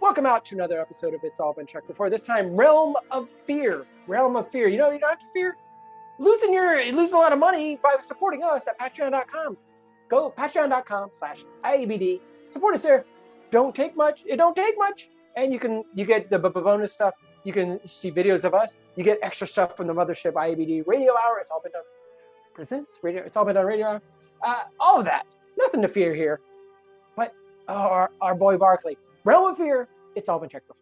Welcome out to another episode of It's All Been Checked Before. This time, Realm of Fear. Realm of Fear. You don't have to fear losing a lot of money by supporting us at patreon.com. Go patreon.com/IABD. Support us there. Don't take much. It don't take much. And you get the bonus stuff. You can see videos of us. You get extra stuff from the mothership IABD Radio Hour. It's All Been Done. Presents Radio. It's All Been Done Radio Hour. All of that. Nothing to fear here. But our boy Barclay. Realm of Fear. It's all been checked before.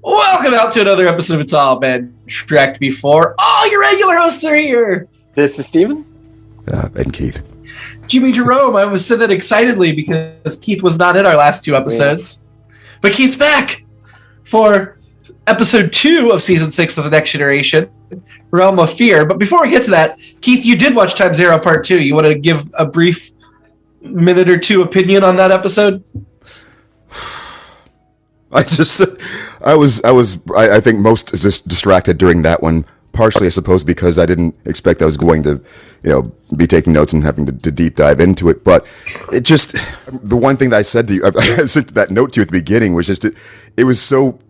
Welcome out to another episode of It's All Been Checked Before. All your regular hosts are here. This is Steven. And Keith. Jimmy-Jerome. I was saying that excitedly because Keith was not in our last two episodes. But Keith's back for episode 2 of season 6 of The Next Generation, Realm of Fear. But before we get to that, Keith, you did watch Time Zero Part 2. You want to give a brief minute or two opinion on that episode? I think most distracted during that one, partially, I suppose, because I didn't expect I was going to, be taking notes and having to deep dive into it. But it just, the one thing that I said to you, I sent that note to you at the beginning, was just, it was so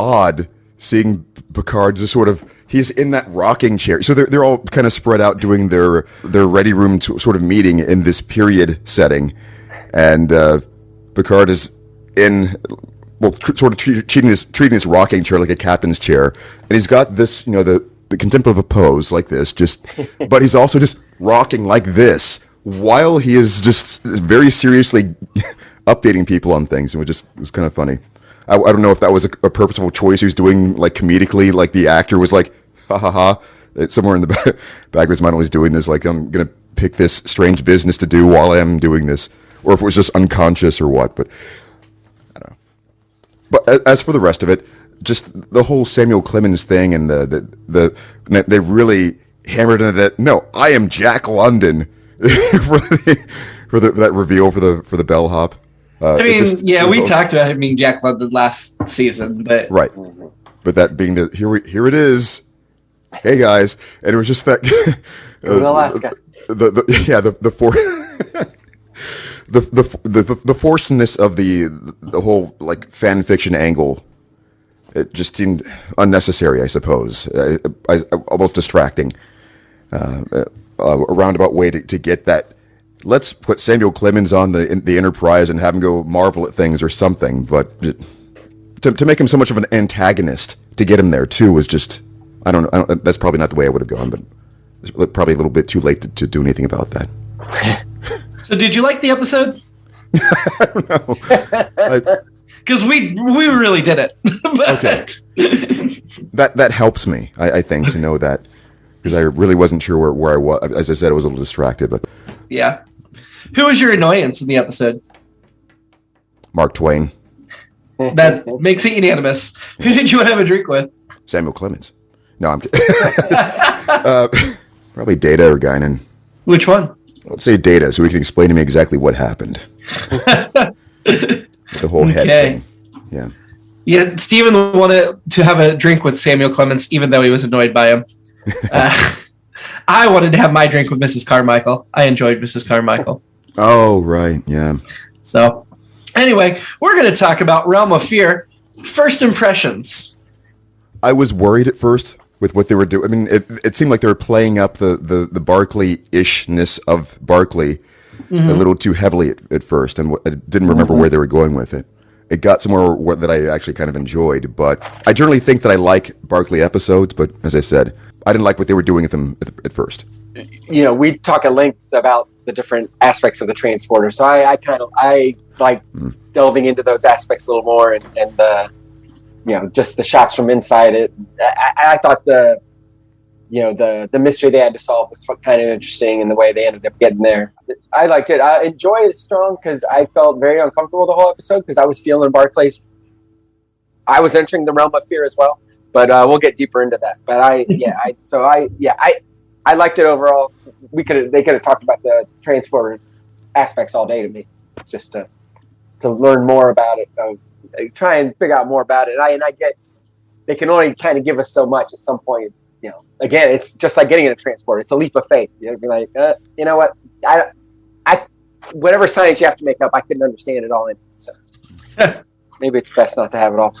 odd seeing Picard just sort of, he's in that rocking chair. So they're all kind of spread out doing their ready room sort of meeting in this period setting. And Picard is in... sort of treating this rocking chair like a captain's chair, and he's got this, the contemplative pose like this, but he's also just rocking like this while he is just very seriously updating people on things. It was kind of funny. I don't know if that was a purposeful choice he was doing, like comedically, like the actor was like, ha ha ha. Somewhere in the back of his mind while he's doing this, like, I'm gonna pick this strange business to do while I'm doing this, or if it was just unconscious or what, but. But as for the rest of it, just the whole Samuel Clemens thing and they really hammered into that. No, I am Jack London for that reveal for the bellhop. We talked about him being Jack London last season, but right. But that being here it is. Hey guys, and it was just that Alaska. The forcedness of the whole like fan fiction angle, it just seemed unnecessary, I suppose. Almost distracting. A roundabout way to get that. Let's put Samuel Clemens on the Enterprise and have him go marvel at things or something. But to make him so much of an antagonist to get him there too was just I don't know. That's probably not the way I would have gone, but it's probably a little bit too late to do anything about that. So did you like the episode? I don't know. Because we really did it. Okay. That helps me, I think, to know that. Because I really wasn't sure where I was. As I said, I was a little distracted. But yeah. Who was your annoyance in the episode? Mark Twain. That makes it unanimous. Who did you want to have a drink with? Samuel Clemens. No, I'm kidding. Probably Data or Guinan. Which one? Let's say Data, so he can explain to me exactly what happened. The whole head thing. Yeah. Yeah, Steven wanted to have a drink with Samuel Clemens, even though he was annoyed by him. I wanted to have my drink with Mrs. Carmichael. I enjoyed Mrs. Carmichael. Oh, right, yeah. So, anyway, we're going to talk about Realm of Fear. First impressions. I was worried at first with what they were doing. I mean, it seemed like they were playing up the Barclay-ishness of Barclay a little too heavily at first, and I didn't remember where they were going with it. It got somewhere that I actually kind of enjoyed, but I generally think that I like Barclay episodes, but as I said, I didn't like what they were doing with them at first. We talk at length about the different aspects of the transporter, so I like delving into those aspects a little more, and the just the shots from inside it. I thought the mystery they had to solve was kind of interesting, and the way they ended up getting there. I liked it. Enjoy is strong because I felt very uncomfortable the whole episode because I was feeling Barclay's. I was entering the realm of fear as well, but we'll get deeper into that. But I liked it overall. They could have talked about the transporter aspects all day to me, just to learn more about it. Try and figure out more about it. I get they can only kind of give us so much at some point. Again, it's just like getting in a transporter. It's a leap of faith. Be like, you know what? I whatever science you have to make up, I couldn't understand it all in. So maybe it's best not to have it all.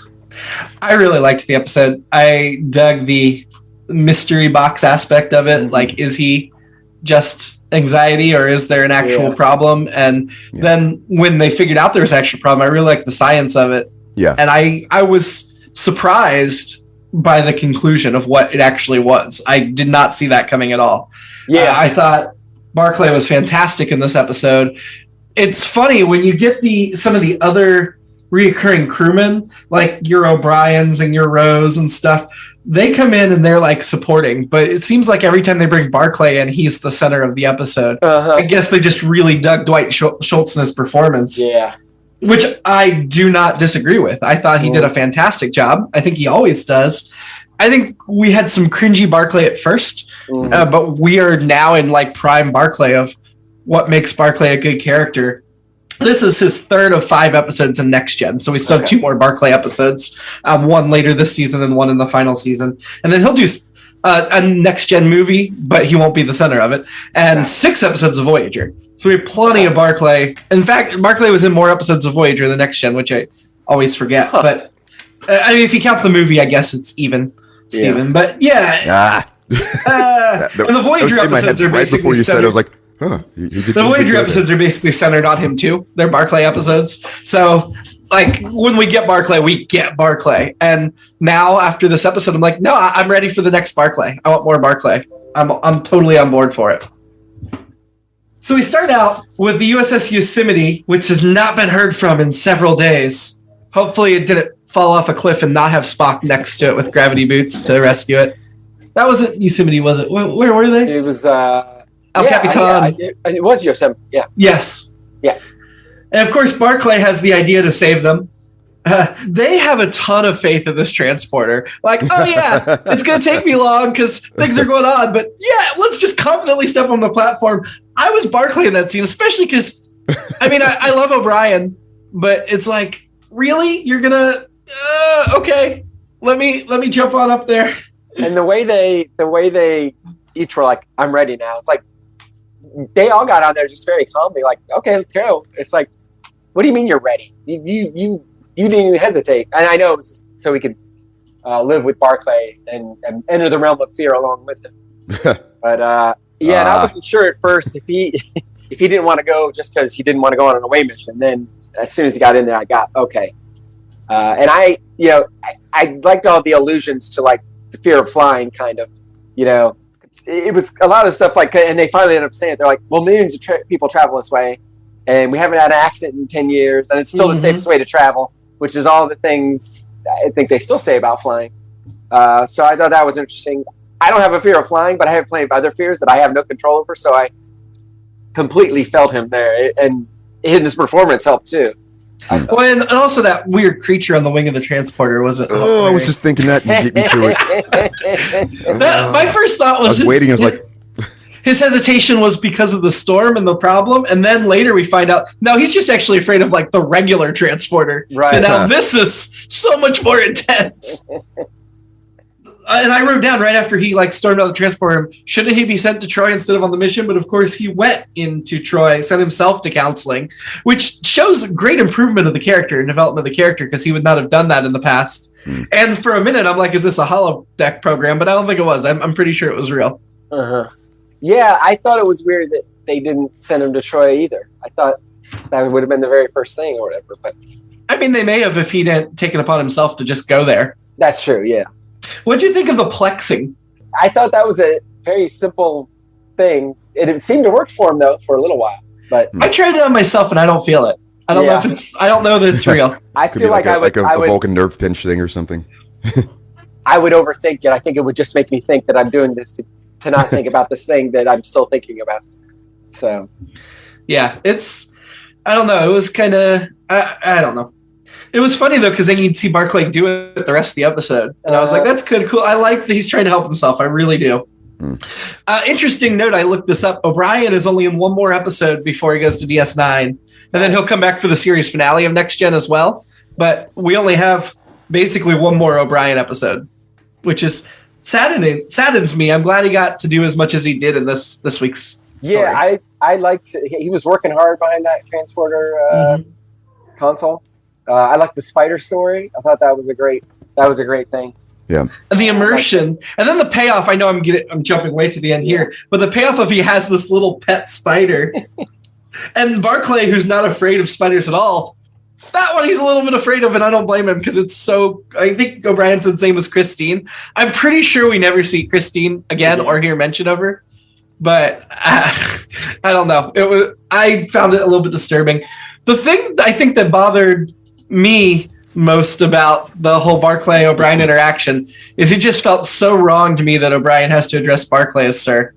I really liked the episode. I dug the mystery box aspect of it. Like, is he just anxiety or is there an actual problem? And then when they figured out there was an actual problem, I really liked the science of it. Yeah. And I was surprised by the conclusion of what it actually was. I did not see that coming at all. Yeah. I thought Barclay was fantastic in this episode. It's funny when you get some of the other reoccurring crewmen, like your O'Briens and your Rose and stuff, they come in and they're like supporting, but it seems like every time they bring Barclay in, he's the center of the episode. I guess they just really dug Dwight Schultz in his performance. Yeah. Which I do not disagree with. I thought he did a fantastic job. I think he always does. I think we had some cringy Barclay at first, but we are now in like prime Barclay of what makes Barclay a good character. This is his third of 5 episodes in Next Gen, so we still have 2 more Barclay episodes, one later this season and one in the final season. And then he'll do a Next Gen movie, but he won't be the center of it, and 6 episodes of Voyager. So we have plenty of Barclay. In fact, Barclay was in more episodes of Voyager than Next Gen, which I always forget. But I mean, if you count the movie, I guess it's even, Steven. But and the Voyager episodes are right before you said it, I was like, the Voyager episodes are basically centered on him too. They're Barclay episodes. So, like, when we get Barclay, we get Barclay. And now, after this episode, I'm like, no, I'm ready for the next Barclay. I want more Barclay. I'm totally on board for it. So we start out with the USS Yosemite, which has not been heard from in several days. Hopefully it didn't fall off a cliff and not have Spock next to it with gravity boots to rescue it. That wasn't Yosemite, was it? Where were they? It was... El Capitan. It was Yosemite, yeah. Yes. Yeah. And of course, Barclay has the idea to save them. They have a ton of faith in this transporter. Like, oh yeah, it's going to take me long because things are going on, but yeah, let's just confidently step on the platform. I was Barclay in that scene, especially because, I mean, I love O'Brien, but it's like, really? You're going to, okay, let me jump on up there. And the way they each were like, I'm ready now. It's like, they all got on there just very calmly, like, okay, let's go. It's like, what do you mean you're ready? You didn't even hesitate. And I know it was just so we could live with Barclay and enter the realm of fear along with him. But and I wasn't sure at first if he didn't want to go just because he didn't want to go on an away mission. Then as soon as he got in there, I got okay. And I liked all the allusions to like the fear of flying, kind of, It was a lot of stuff like, and they finally ended up saying it. They're like, well, millions of people travel this way, and we haven't had an accident in 10 years, and it's still the safest way to travel, which is all the things I think they still say about flying. So I thought that was interesting. I don't have a fear of flying, but I have plenty of other fears that I have no control over, so I completely felt him there, and his performance helped too. Well, and also that weird creature on the wing of the transporter wasn't. I was just thinking that. You beat me to it. My first thought was, I was waiting. I was like, his hesitation was because of the storm and the problem, and then later we find out no, he's just actually afraid of like the regular transporter. Right. So now this is so much more intense. And I wrote down right after he like stormed out the transporter room, shouldn't he be sent to Troy instead of on the mission? But of course he went into Troy, sent himself to counseling, which shows great improvement of the character and development of the character because he would not have done that in the past. And for a minute I'm like, is this a holodeck program? But I don't think it was. I'm pretty sure it was real. Yeah, I thought it was weird that they didn't send him to Troy either. I thought that would have been the very first thing or whatever. But I mean, they may have if he'd taken upon himself to just go there. That's true, yeah. What'd you think of the plexing? I thought that was a very simple thing. It seemed to work for him though for a little while. But I tried it on myself and I don't feel it. I don't know if it's. I don't know that it's real. I feel like I would a Vulcan nerve pinch thing or something. I would overthink it. I think it would just make me think that I'm doing this to not think about this thing that I'm still thinking about. So, yeah, it's. I don't know. It was kind of. I don't know. It was funny though because then you'd see Barclay do it the rest of the episode, and I was like, "That's good, cool." I like that he's trying to help himself. I really do. Interesting note. I looked this up. O'Brien is only in one more episode before he goes to DS9, and then he'll come back for the series finale of Next Gen as well. But we only have basically one more O'Brien episode, which is saddens me. I'm glad he got to do as much as he did in this week's story. Yeah, I liked. He was working hard behind that transporter console. I like the spider story. I thought that was a great thing. Yeah. And the immersion, and then the payoff. I know I'm jumping way to the end here, but the payoff of he has this little pet spider, and Barclay, who's not afraid of spiders at all, that one he's a little bit afraid of, and I don't blame him because it's so. I think O'Brien said same as Christine. I'm pretty sure we never see Christine again or hear mention of her, but I don't know. I found it a little bit disturbing. The thing I think that bothered me most about the whole Barclay O'Brien interaction is it just felt so wrong to me that O'Brien has to address Barclay as sir.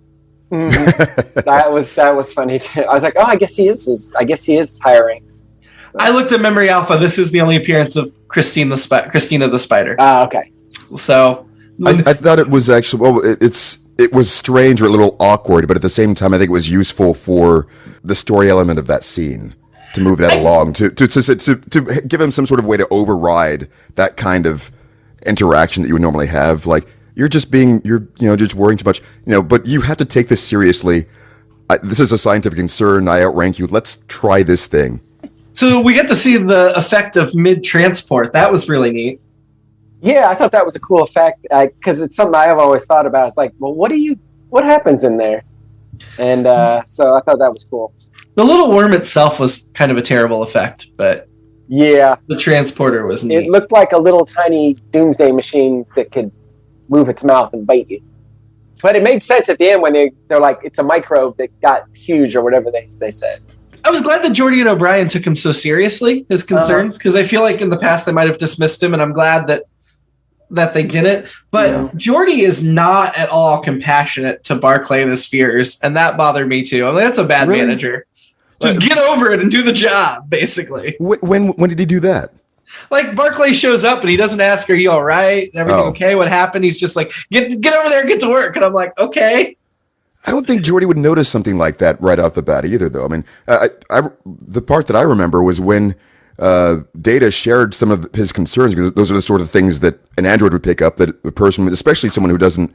That was funny too. I was like, oh, I guess he is hiring. I looked at Memory Alpha. This is the only appearance of Christina the Spider. Okay. So I thought it was actually it was strange or a little awkward, but at the same time, I think it was useful for the story element of that scene. To move that along, to give him some sort of way to override that kind of interaction that you would normally have. Like you're just worrying too much, but you have to take this seriously. This is a scientific concern. I outrank you. Let's try this thing. So we get to see the effect of mid-transport. That was really neat. Yeah, I thought that was a cool effect because it's something I have always thought about. It's like, well, what happens in there? And so I thought that was cool. The little worm itself was kind of a terrible effect, but yeah, the transporter was neat. It looked like a little tiny doomsday machine that could move its mouth and bite you. But it made sense at the end when they're like, it's a microbe that got huge or whatever they said. I was glad that Geordi and O'Brien took him so seriously, his concerns, because I feel like in the past they might have dismissed him, and I'm glad that they didn't. But Geordi is not at all compassionate to Barclay and his fears, and that bothered me too. I mean, that's a bad manager. Just get over it and do the job, basically. When did he do that? Like, Barclay shows up and he doesn't ask, are you all right? Everything okay? What happened? He's just like, get over there and get to work. And I'm like, okay. I don't think Geordi would notice something like that right off the bat either, though. I mean, the part that I remember was when Data shared some of his concerns, because those are the sort of things that an android would pick up that a person, especially someone who doesn't,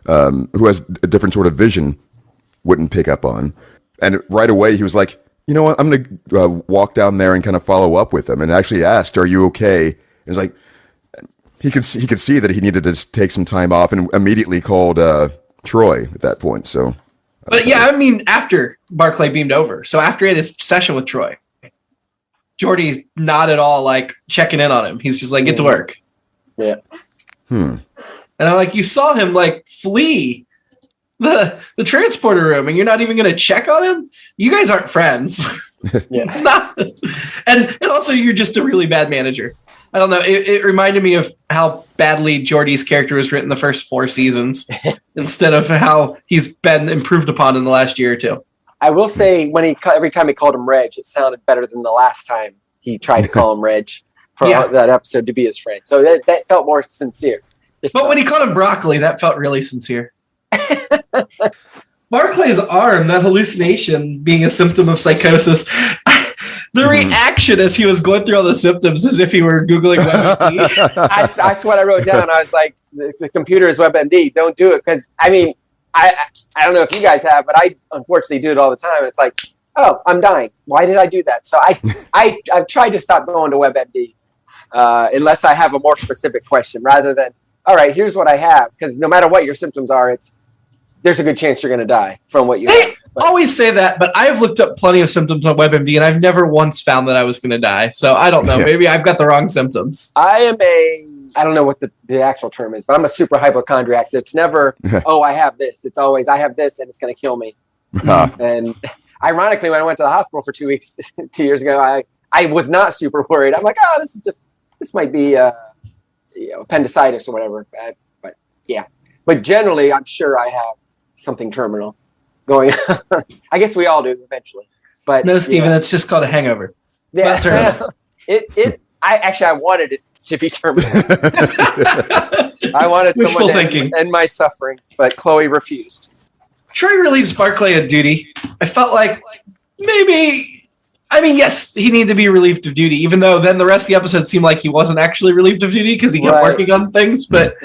who has a different sort of vision, wouldn't pick up on. And right away he was like, you know what, I'm going to walk down there and kind of follow up with him, and actually asked, are you okay? And it's like, he could see that he needed to take some time off, and immediately called Troy at that point. So, but yeah, I mean, after Barclay beamed over, so after his session with Troy, Geordi's not at all like checking in on him. He's just like, get to work. Yeah. And I'm like, you saw him like flee the transporter room, and you're not even going to check on him? You guys aren't friends. Yeah. and also, you're just a really bad manager. I don't know. It reminded me of how badly Geordi's character was written the first 4 seasons instead of how he's been improved upon in the last year or two. I will say, every time he called him Reg, it sounded better than the last time he tried to call him Reg for that episode to be his friend. So that felt more sincere. But when he called him Broccoli, that felt really sincere. Barclay's arm, that hallucination being a symptom of psychosis, the reaction as he was going through all the symptoms as if he were Googling WebMD. That's what I wrote down. I was like, the computer is WebMD. Don't do it. Because, I mean, I don't know if you guys have, but I unfortunately do it all the time. It's like, oh, I'm dying. Why did I do that? So I've tried to stop going to WebMD unless I have a more specific question, rather than, all right, here's what I have. Because no matter what your symptoms are, there's a good chance you're going to die from what you have. Always say that, but I've looked up plenty of symptoms on WebMD, and I've never once found that I was going to die. So I don't know. Maybe I've got the wrong symptoms. I don't know what the actual term is, but I'm a super hypochondriac. It's never, oh, I have this. It's always, I have this, and it's going to kill me. And ironically, when I went to the hospital for 2 weeks, 2 years ago, I was not super worried. I'm like, oh, this might be appendicitis or whatever. But yeah. But generally, I'm sure I have something terminal going on. I guess we all do eventually. But no, Steven, that's just called a hangover. It's not terminal. I wanted it to be terminal. I wanted someone to end my suffering, but Chloe refused. Troy relieves Barclay of duty. I felt like maybe, I mean, yes, he needed to be relieved of duty, even though then the rest of the episode seemed like he wasn't actually relieved of duty because he kept working on things. But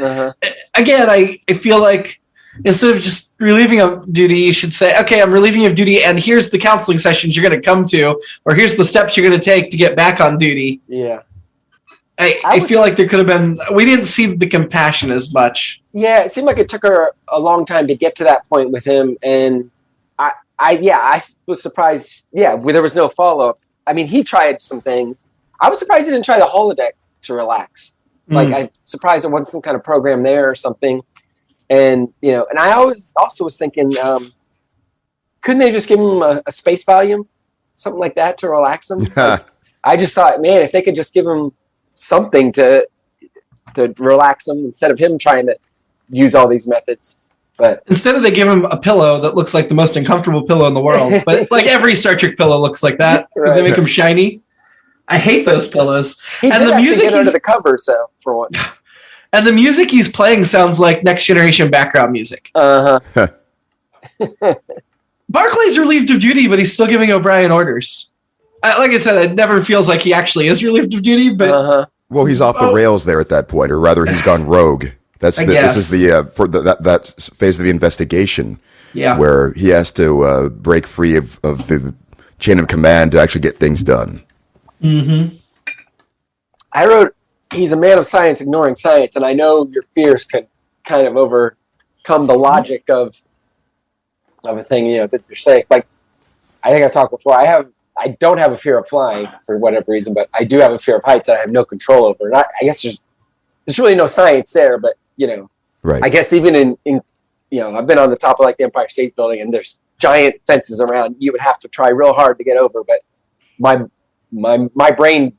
again, I feel like instead of just relieving of duty, you should say, okay, I'm relieving you of duty, and here's the counseling sessions you're going to come to, or here's the steps you're going to take to get back on duty. Yeah. I feel like there could have been. We didn't see the compassion as much. Yeah, it seemed like it took her a long time to get to that point with him, and I was surprised. Yeah, there was no follow up. I mean, he tried some things. I was surprised he didn't try the holodeck to relax. Like, I'm surprised there wasn't some kind of program there or something. And and I also was thinking, couldn't they just give him a space volume, something like that, to relax him? Like, I just thought, man, if they could just give him something to relax him instead of him trying to use all these methods. But instead of they give him a pillow that looks like the most uncomfortable pillow in the world, but like every Star Trek pillow looks like that because they make them shiny. I hate those pillows. And the music get under the cover, so for once. And the music he's playing sounds like Next Generation background music. Uh-huh. Barclay's relieved of duty, but he's still giving O'Brien orders. Like I said, it never feels like he actually is relieved of duty, but well, he's off the rails there at that point, or rather, he's gone rogue. This is the for that phase of the investigation, where he has to break free of the chain of command to actually get things done. Mm-hmm. I wrote, he's a man of science ignoring science, and I know your fears can kind of overcome the logic of a thing that you're saying. Like, I think I talked before. I don't have a fear of flying for whatever reason, but I do have a fear of heights that I have no control over. And I guess there's really no science there, but right. I guess even in I've been on the top of like the Empire State Building, and there's giant fences around. You would have to try real hard to get over. But my brain,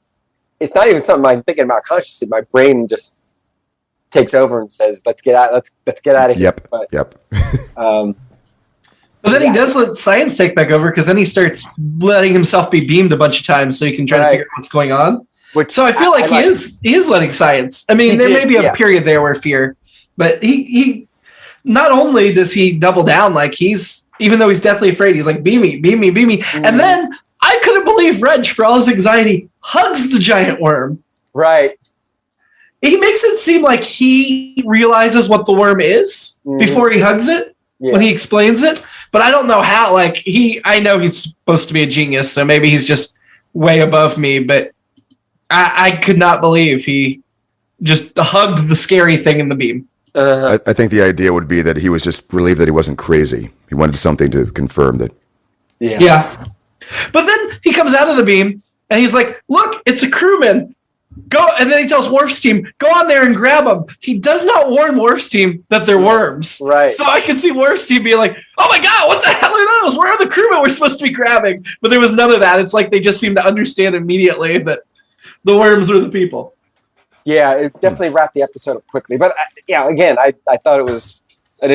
it's not even something I'm thinking about consciously. My brain just takes over and says, "Let's get out. Let's get out of here." Yep. So then he does let science take back over, because then he starts letting himself be beamed a bunch of times so he can try to figure out what's going on. So I feel like he is letting science. I mean, there may be a period there where fear, but he not only does he double down, like even though he's deathly afraid, he's like, beam me. Mm-hmm. And then I couldn't believe Reg, for all his anxiety, hugs the giant worm. Right. He makes it seem like he realizes what the worm is before he hugs it, when he explains it. But I don't know how. Like, I know he's supposed to be a genius, so maybe he's just way above me, but I could not believe he just hugged the scary thing in the beam. I think the idea would be that he was just relieved that he wasn't crazy. He wanted something to confirm that. Yeah. But then he comes out of the beam, and he's like, look, it's a crewman. Go, and then he tells Worf's team, go on there and grab them. He does not warn Worf's team that they're worms. Right. So I can see Worf's team being like, oh my God, what the hell are those? Where are the crewmen we're supposed to be grabbing? But there was none of that. It's like they just seemed to understand immediately that the worms were the people. Yeah, it definitely wrapped the episode up quickly. But again, I thought it was, I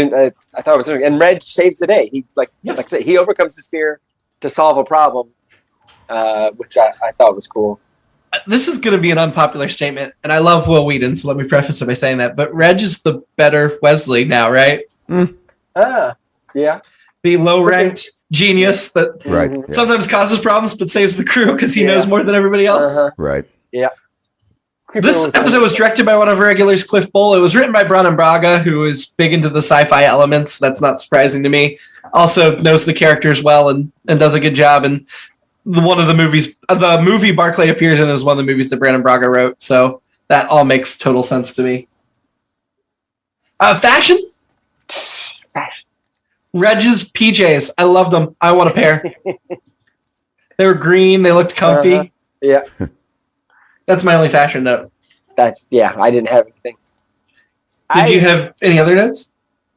thought it was, and Reg saves the day. He like I said, he overcomes his fear to solve a problem, which I thought was cool. This is going to be an unpopular statement, and I love Will Wheaton, so let me preface it by saying that. But Reg is the better Wesley now, right? Yeah. The low-ranked genius that sometimes causes problems but saves the crew because he knows more than everybody else. Right. Yeah. This episode was directed by one of our regulars, Cliff Bull. It was written by Brannon Braga, who is big into the sci-fi elements. That's not surprising to me. Also knows the characters well and does a good job. And one of the movies, the movie Barclay appears in is one of the movies that Brannon Braga wrote. So that all makes total sense to me. Fashion. Reg's PJs. I loved them. I want a pair. They were green. They looked comfy. Yeah. That's my only fashion note. I didn't have anything. Did you have any other notes?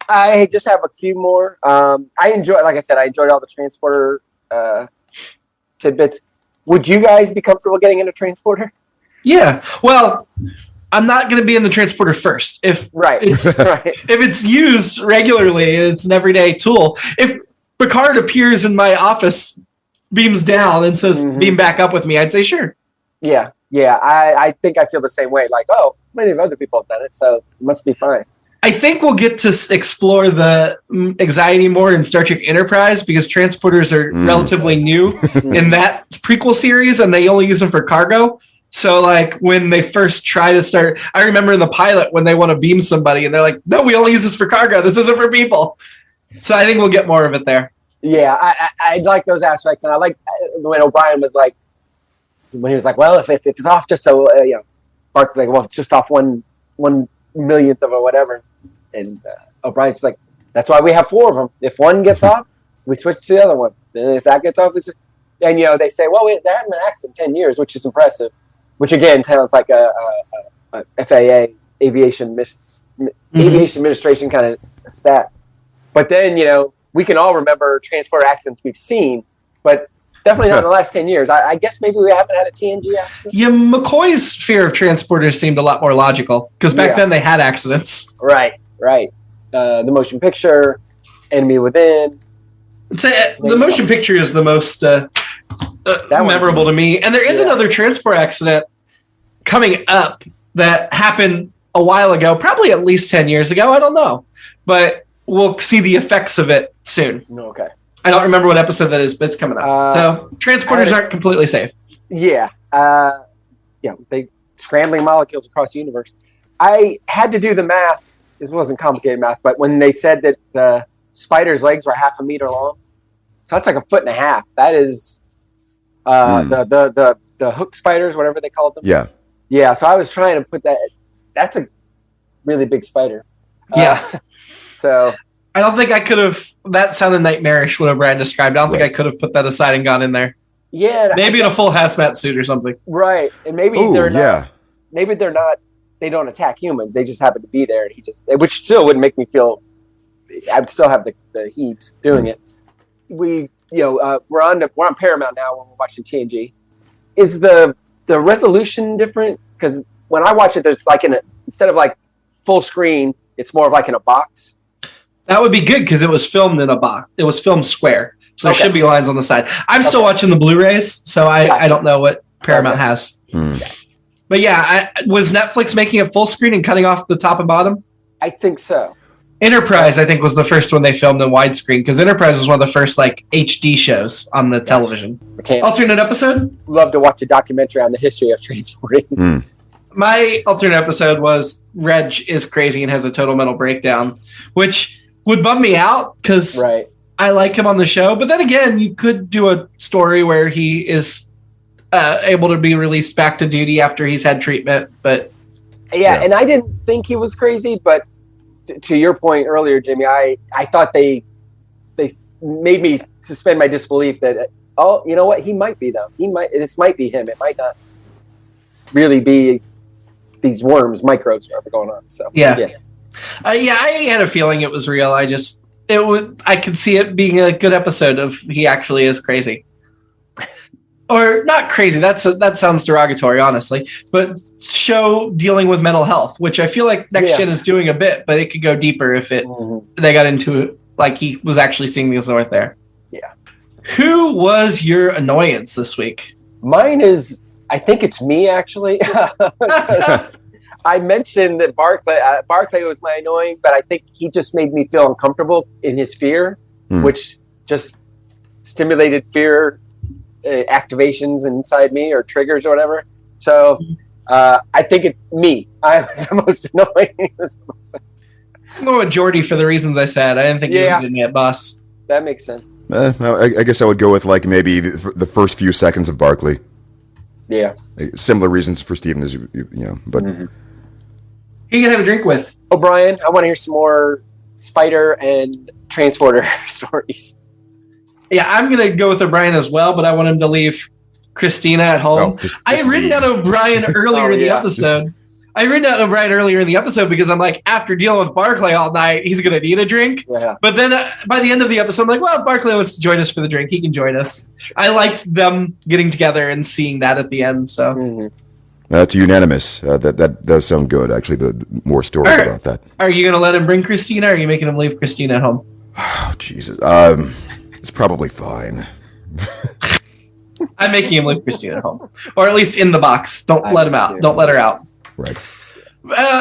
I just have a few more. I enjoyed all the transporter tidbits. Would you guys be comfortable getting in a transporter? Yeah. Well, I'm not going to be in the transporter first. If it's used regularly, it's an everyday tool. If Picard appears in my office, beams down and says, beam back up with me, I'd say sure. Yeah. I think I feel the same way. Like, many of other people have done it, so it must be fine. I think we'll get to explore the anxiety more in Star Trek Enterprise because transporters are relatively new in that prequel series, and they only use them for cargo. So, like, when they first try to start, I remember in the pilot when they want to beam somebody, and they're like, no, we only use this for cargo. This isn't for people. So I think we'll get more of it there. Yeah, I like those aspects, and I like when O'Brien was like, when he was like, well, if it's off just so, Barclay's like, well, just off one millionth of or whatever. And O'Brien's like, that's why we have 4 of them. If one gets off, we switch to the other one. And if that gets off, we switch. And, they say, well, there hasn't been an accident in 10 years, which is impressive. Which, again, sounds like a FAA, Aviation Administration kind of stat. But then, we can all remember transport accidents we've seen, but definitely not in the last 10 years. I guess maybe we haven't had a TNG accident. Yeah, McCoy's fear of transporters seemed a lot more logical, because back then they had accidents. Right. The motion picture, Enemy Within. The motion picture is the most memorable to me. And there is another transport accident coming up that happened a while ago, probably at least 10 years ago. I don't know. But we'll see the effects of it soon. Okay. I don't remember what episode that is, but it's coming up. So transporters aren't completely safe. Yeah. They scrambling molecules across the universe. I had to do the math. It wasn't complicated math, but when they said that the spider's legs were 1/2 meter long, so that's like 1.5 feet. That is the hook spiders, whatever they called them. Yeah. Yeah. So I was trying to put that. That's a really big spider. Yeah. So I don't think I could have. That sounded nightmarish what O'Brien described. I don't think I could have put that aside and gone in there. Yeah. Maybe in a full hazmat suit or something. Right. And maybe they're not. Maybe they're not. They don't attack humans. They just happen to be there, and which still would make me feel. I'd still have the heaves doing it. We're on Paramount now when we're watching TNG. Is the resolution different? Because when I watch it, there's like instead of like full screen, it's more of like in a box. That would be good because it was filmed in a box. It was filmed square, so there should be lines on the side. I'm still watching the Blu-rays, so I don't know what Paramount has. But yeah, was Netflix making it full screen and cutting off the top and bottom? I think so. Enterprise, I think, was the first one they filmed in widescreen because Enterprise was one of the first like HD shows on the television. Alternate episode? Love to watch a documentary on the history of transporting. My alternate episode was Reg is crazy and has a total mental breakdown, which would bum me out because I like him on the show. But then again, you could do a story where he is able to be released back to duty after he's had treatment. But and I didn't think he was crazy, but to your point earlier, Jimmy, I thought they made me suspend my disbelief that you know what, he might be though. This might be him. It might not really be these worms, microbes, whatever going on. So I had a feeling it was real. I could see it being a good episode of he actually is crazy. Or not crazy. That sounds derogatory, honestly. But show dealing with mental health, which I feel like Next Gen is doing a bit, but it could go deeper if they got into it. Like he was actually seeing these north there. Yeah. Who was your annoyance this week? Mine is. I think it's me actually. I mentioned that Barclay was my annoying, but I think he just made me feel uncomfortable in his fear, which just stimulated fear. Activations inside me or triggers or whatever. So I think it's me. I was the most annoying. I'm going with Jordy for the reasons I said. I didn't think he was going to get boss. That makes sense. I guess I would go with like maybe the first few seconds of Barclay. Yeah. Similar reasons for Steven as but who you gonna have a drink with? O'Brien, I want to hear some more spider and transporter stories. Yeah, I'm going to go with O'Brien as well, but I want him to leave Christina at home. I had written down O'Brien earlier in the episode. I written down O'Brien earlier in the episode because I'm like, after dealing with Barclay all night, he's going to need a drink. Yeah. But then by the end of the episode, I'm like, well, if Barclay wants to join us for the drink, he can join us. I liked them getting together and seeing that at the end. So that's unanimous. That does sound good, actually, the more stories about that. Are you going to let him bring Christina, or are you making him leave Christina at home? Oh, Jesus. It's probably fine. I'm making him leave Christina at home. Or at least in the box. Don't let him out. Don't let her out. Right.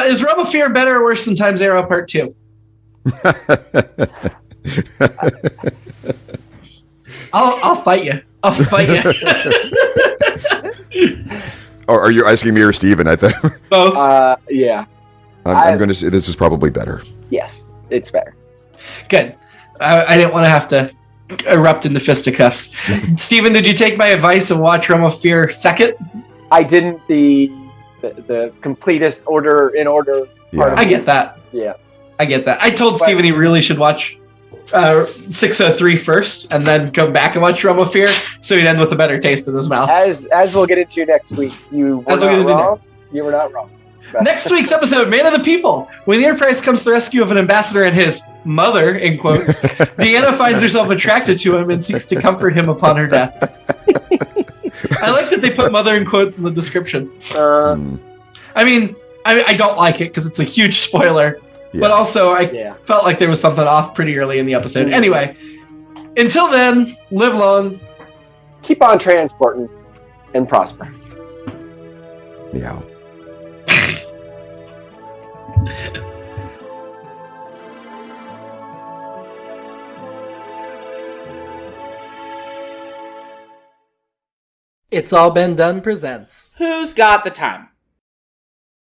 Is Realm of Fear better or worse than Time Zero Part 2? I'll fight you. I'll fight you. Are you asking me or Steven? I think both. Yeah. I'm going to say this is probably better. Yes, it's better. Good. I didn't want to have to erupt into fisticuffs. Steven, did you take my advice and watch Realm of Fear second? I didn't. The the completest order in order. Yeah. I get that. Yeah. I get that. I told Steven he really should watch 603 first and then come back and watch Realm of Fear so he'd end with a better taste in his mouth. As we'll get into next week, you were not wrong. You were not wrong. Next week's episode, Man of the People. When the Enterprise comes to the rescue of an ambassador and his mother, in quotes, Deanna finds herself attracted to him and seeks to comfort him upon her death. I like that they put mother in quotes in the description. I mean, I don't like it because it's a huge spoiler, but also I felt like there was something off pretty early in the episode. Anyway, until then, live long. Keep on transporting and prosper. Meow. It's All Been Done presents Who's Got the Time?